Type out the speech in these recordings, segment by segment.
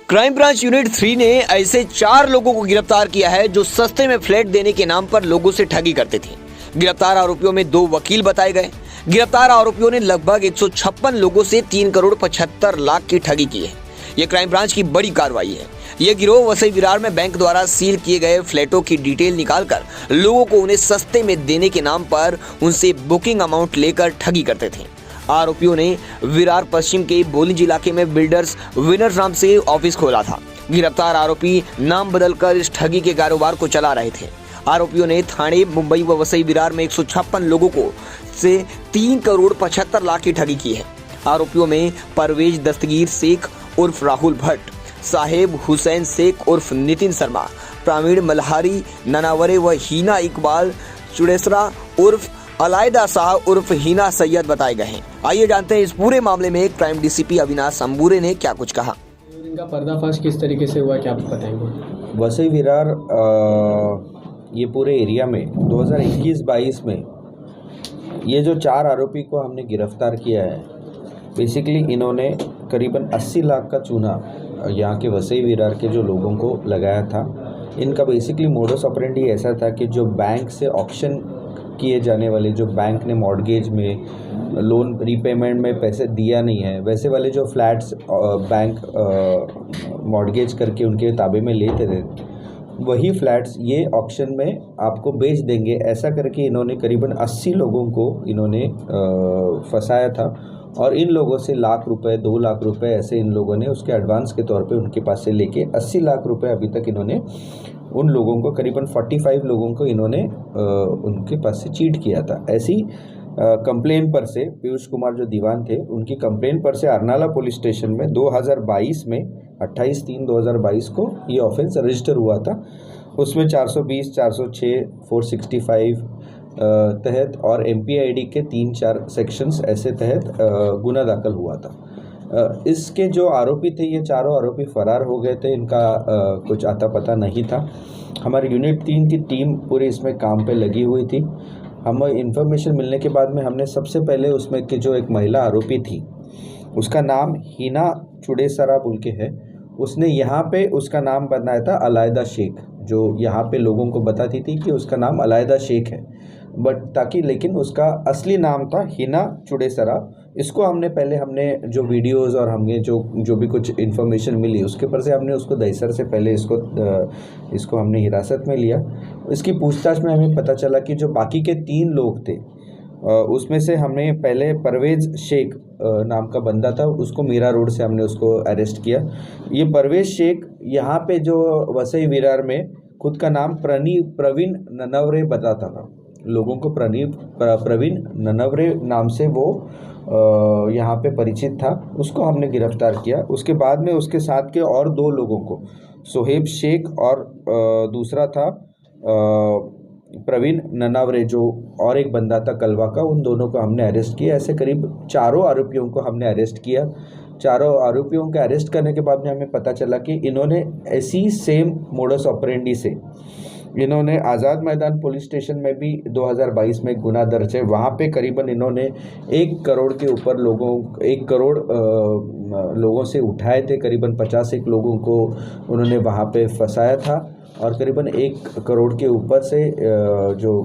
Crime branch unit 3 ने ऐसे 4 लोगों को गिरफ्तार किया है जो सस्ते में फ्लैट देने के नाम पर लोगों से ठगी करते थे। गिरफ्तार आरोपियों में 2 वकील बताए गए। गिरफ्तार आरोपियों ने लगभग 156 लोगों से 3 करोड़ 75 लाख की ठगी की है। यह क्राइम ब्रांच की बड़ी कार्रवाई है। यह गिरोह वसई विरार में बैंक द्वारा सील किए गए फ्लैटों की डिटेल निकालकर लोगों को उन्हें सस्ते में देने के नाम पर उनसे बुकिंग अमाउंट लेकर ठगी करते थे। आरोपियों ने विरार पश्चिम के बोलिंज इलाके में बिल्डर्स विनर्स नाम से ऑफिस खोला था। गिरफ्तार आरोपी नाम बदलकर इस ठगी के कारोबार को चला रहे थे। आरोपियों ने थाने मुंबई व वसई विरार में 156 लोगों को से 3 करोड़ 75 लाख की ठगी की है। आरोपियों में परवेज दस्तगीर शेख उर्फ राहुल भट्ट, साहेब हुसैन शेख उर्फ नितिन शर्मा, प्रवीण मल्हारी ननावरे व हीना इकबाल चुड़ेसरा उर्फ अलायदा शाह उर्फ हीना सैयद बताए गए हैं। आइए जानते हैं इस पूरे मामले में क्राइम डीसीपी अविनाश अंबुरे ने क्या कुछ कहा। इनका पर्दाफाश किस तरीके से हुआ क्या आप बताएंगे? वसई विरार ये पूरे एरिया में 2021-22 में ये जो 4 आरोपी को हमने गिरफ्तार किया है, बेसिकली इन्होंने करीबन 80 लाख का चूना यहाँ के वसई विरार के जो लोगों को लगाया था। इनका बेसिकली मोडस ऑपरेंडी ऐसा था कि जो बैंक से ऑक्शन किए जाने वाले, जो बैंक ने मॉर्गेज में लोन रीपेमेंट में पैसे दिया नहीं है, वैसे वाले जो फ्लैट्स बैंक मॉर्गेज करके उनके ताबे में लेते थे, वही फ्लैट्स ये ऑक्शन में आपको बेच देंगे, ऐसा करके इन्होंने करीबन 80 लोगों को इन्होंने फंसाया था। और इन लोगों से लाख रुपए 2 लाख रुपए ऐसे इन लोगों ने उसके एडवांस के तौर पे उनके पास से लेके 80 लाख रुपए अभी तक इन्होंने उन लोगों को, करीबन 45 लोगों को इन्होंने उनके पास से चीट किया था। ऐसी कंप्लेन पर से पीयूष कुमार जो दीवान थे, उनकी कंप्लेन पर से अरनाला पुलिस स्टेशन में 2022 में 28/3/2022 को ये ऑफेंस रजिस्टर हुआ था। उसमें 420, 406, 465 तहत और MPID के 3-4 सेक्शंस ऐसे तहत गुना दाखिल हुआ था। इसके जो आरोपी थे, ये चारों आरोपी फरार हो गए थे। इनका कुछ आता पता नहीं था। हमारी यूनिट 3 की टीम पूरी इसमें काम पे लगी हुई थी। हमें इन्फॉर्मेशन मिलने के बाद में हमने सबसे पहले उसमें की जो एक महिला आरोपी थी, उसका नाम हीना चुड़ेसरा बोल के है। उसने यहाँ पे उसका नाम बनाया था अलायदा शेख, जो यहाँ पे लोगों को बताती थी कि उसका नाम अलायदा शेख है, लेकिन उसका असली नाम था हीना चुड़ेसरा। इसको हमने जो वीडियोस और हमने जो भी कुछ इन्फॉर्मेशन मिली उसके पर से हमने उसको दहीसर से पहले इसको हमने हिरासत में लिया। इसकी पूछताछ में हमें पता चला कि जो बाकी के 3 लोग थे, उसमें से हमने पहले परवेज शेख नाम का बंदा था, उसको मीरा रोड से हमने उसको अरेस्ट किया। ये परवेज शेख यहाँ पे जो वसई विरार में खुद का नाम प्रवीण ननवरे बताता था लोगों को। प्रवीण ननवरे नाम से वो यहाँ पे परिचित था। उसको हमने गिरफ्तार किया। उसके बाद में उसके साथ के और 2 लोगों को, सोहेब शेख और दूसरा था प्रवीण ननावरे, जो और एक बंदा था कलवा का, उन दोनों को हमने अरेस्ट किया। ऐसे करीब 4 आरोपियों को हमने अरेस्ट किया। 4 आरोपियों के अरेस्ट करने के बाद में हमें पता चला कि इन्होंने ऐसी सेम मोडस ऑपरेंडी से इन्होंने आज़ाद मैदान पुलिस स्टेशन में भी 2022 में गुना दर्ज है। वहाँ पे करीबन इन्होंने 1 करोड़ के ऊपर 1 करोड़ लोगों से उठाए थे। करीबन 51 लोगों को उन्होंने वहाँ पे फंसाया था और करीबन 1 करोड़ के ऊपर से जो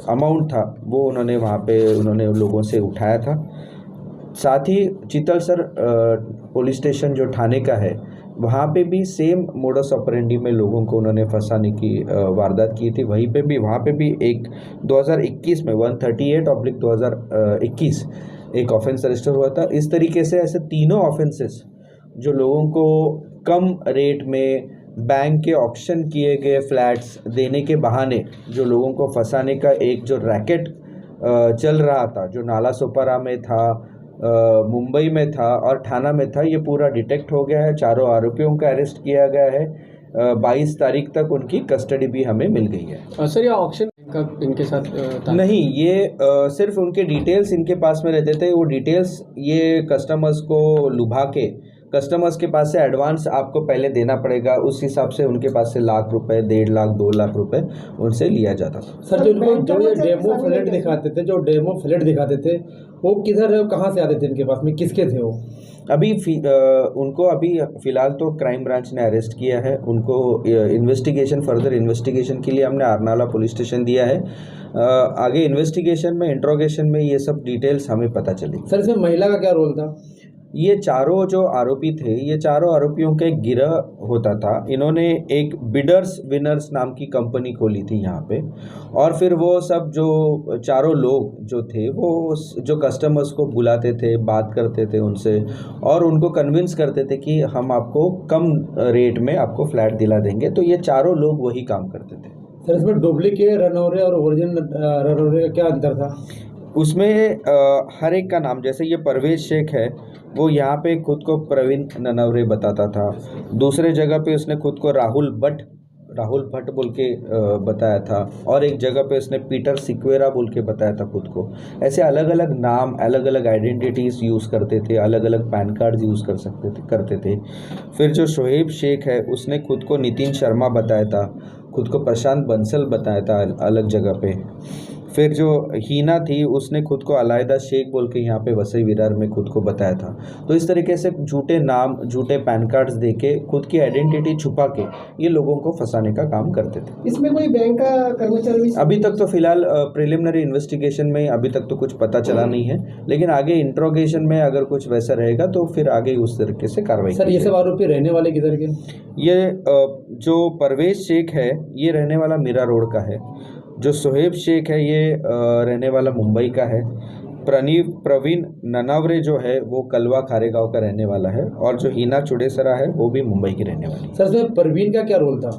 अमाउंट था वो उन्होंने वहाँ पे लोगों से उठाया था। साथ ही चितलसर पुलिस स्टेशन जो थाने का है, वहाँ पे भी सेम मोडस ऑपरेंडी में लोगों को उन्होंने फंसाने की वारदात की थी। वहाँ पे भी एक 2021 में 138/2021 एक ऑफेंस रजिस्टर हुआ था। इस तरीके से ऐसे तीनों ऑफेंसेस जो लोगों को कम रेट में बैंक के ऑक्शन किए गए फ्लैट्स देने के बहाने जो लोगों को फंसाने का एक जो रैकेट चल रहा था, जो नाला सोपारा में था, मुंबई में था और थाना में था, ये पूरा डिटेक्ट हो गया है। 4 आरोपियों का अरेस्ट किया गया है। 22 तारीख तक उनकी कस्टडी भी हमें मिल गई है। सर, ये ऑक्शन का इनके साथ नहीं, ये सिर्फ उनके डिटेल्स इनके पास में रहते थे। वो डिटेल्स ये कस्टमर्स को लुभा के, कस्टमर्स के पास से एडवांस आपको पहले देना पड़ेगा, उस हिसाब से उनके पास से लाख रुपए, 1.5 लाख, 2 लाख रुपए उनसे लिया जाता था। सर, जो ये डेमो फ्लैट दिखाते थे वो किधर कहाँ से आते थे, इनके पास में किसके थे वो? अभी उनको अभी फ़िलहाल तो क्राइम ब्रांच ने अरेस्ट किया है। उनको इन्वेस्टिगेशन फर्दर इन्वेस्टिगेशन के लिए हमने आरनाला पुलिस स्टेशन दिया है। आगे इन्वेस्टिगेशन में इंट्रोगेशन में ये सब डिटेल्स हमें पता चलेगी। सर इसमें महिला का क्या रोल था? ये चारों जो आरोपी थे, ये चारों आरोपियों का एक गिरोह होता था। इन्होंने एक बिडर्स विनर्स नाम की कंपनी खोली थी यहाँ पे, और फिर वो सब जो चारों लोग जो थे वो जो कस्टमर्स को बुलाते थे, बात करते थे उनसे, और उनको कन्विंस करते थे कि हम आपको कम रेट में आपको फ्लैट दिला देंगे। तो ये चारों लोग वही काम करते थे। सर इसमें डुप्लीकेट रनौरे और ओरिजिनल रनौरे का क्या अंतर था? उसमें हर एक का नाम, जैसे ये परवेज शेख है, वो यहाँ पे खुद को प्रवीण ननवरे बताता था। दूसरे जगह पे उसने खुद को राहुल भट्ट बोल के बताया था, और एक जगह पे उसने पीटर सिक्वेरा बोल के बताया था खुद को। ऐसे अलग अलग नाम, अलग अलग आइडेंटिटीज़ यूज़ करते थे, अलग अलग पैन कार्ड यूज़ करते थे। फिर जो शोएब शेख है, उसने खुद को नितिन शर्मा बताया था, खुद को प्रशांत बंसल बताया था अलग जगह पे। फिर जो हीना थी, उसने खुद को अलायदा शेख बोल के यहाँ पे वसई विरार में खुद को बताया था। तो इस तरीके से झूठे नाम, झूठे पैन कार्ड्स देके खुद की आइडेंटिटी छुपा के ये लोगों को फंसाने का काम करते थे। इसमें कोई बैंक का कर्मचारी? अभी तक तो फिलहाल प्रिलिमिनरी इन्वेस्टिगेशन में अभी तक तो कुछ पता चला नहीं है, लेकिन आगे इंट्रोगेशन में अगर कुछ वैसा रहेगा तो फिर आगे उस तरीके से कार्रवाई। सर ये सब आरोपी रहने वाले किधर के? ये जो परवेज शेख है ये रहने वाला मीरा रोड का है। जो शोएब शेख है ये रहने वाला मुंबई का है। प्रवीण ननावरे जो है वो कलवा खारेगांव का रहने वाला है, और जो हीना चुडेसरा है वो भी मुंबई की रहने वाली है। सर इसमें परवीन का क्या रोल था?